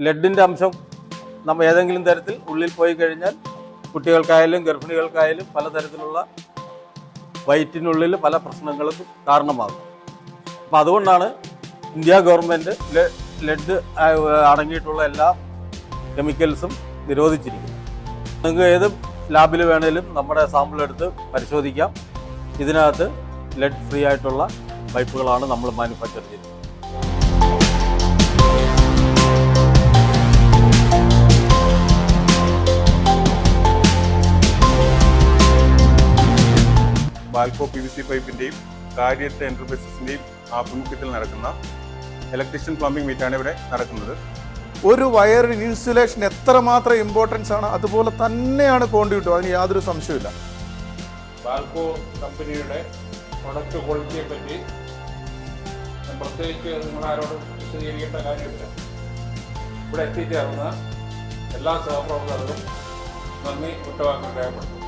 ലെഡിൻ്റെ അംശം ഏതെങ്കിലും തരത്തിൽ ഉള്ളിൽ പോയി കഴിഞ്ഞാൽ കുട്ടികൾക്കായാലും ഗർഭിണികൾക്കായാലും പലതരത്തിലുള്ള വയറ്റിനുള്ളിൽ പല പ്രശ്നങ്ങൾക്കും കാരണമാകും. അപ്പം അതുകൊണ്ടാണ് ഇന്ത്യ ഗവൺമെൻറ് ലെഡ് അടങ്ങിയിട്ടുള്ള എല്ലാ കെമിക്കൽസും നിരോധിച്ചിരിക്കുന്നത്. നിങ്ങൾക്ക് ഏത് ലാബിൽ വേണേലും നമ്മുടെ സാമ്പിൾ എടുത്ത് പരിശോധിക്കാം. ഇതിനകത്ത് ലെഡ് ഫ്രീ ആയിട്ടുള്ള പൈപ്പുകളാണ് നമ്മൾ മാനുഫാക്ചർ ചെയ്യുന്നത്. ബാൽക്കോ PVC പൈപ്പിൻ്റെയും കാര്യത്തെ എൻ്റർപ്രൈസസിൻ്റെയും ആഭിമുഖ്യത്തിൽ നടക്കുന്ന ഇലക്ട്രീഷ്യൻ പ്ലംബിംഗ് മീറ്റാണ് ഇവിടെ നടക്കുന്നത്. ഒരു വയറിന് ഇൻസുലേഷൻ എത്രമാത്രം ഇമ്പോർട്ടൻസ് ആണ്, അതുപോലെ തന്നെയാണ് കോണ്ടിവിറ്റും, അതിന് യാതൊരു സംശയമില്ല. ബാൽക്കോ കമ്പനിയുടെ പ്രൊഡക്റ്റ് ക്വാളിറ്റിയെ പറ്റി പ്രത്യേകിച്ച് നിങ്ങളാരോടും വിശദീകരിക്കേണ്ട കാര്യമില്ല. ഇവിടെ എത്തിച്ചേർന്ന എല്ലാ സഹപ്രവർത്തകർക്കും നന്ദി കുറ്റവാക്കം രേഖപ്പെടുത്തുന്നു.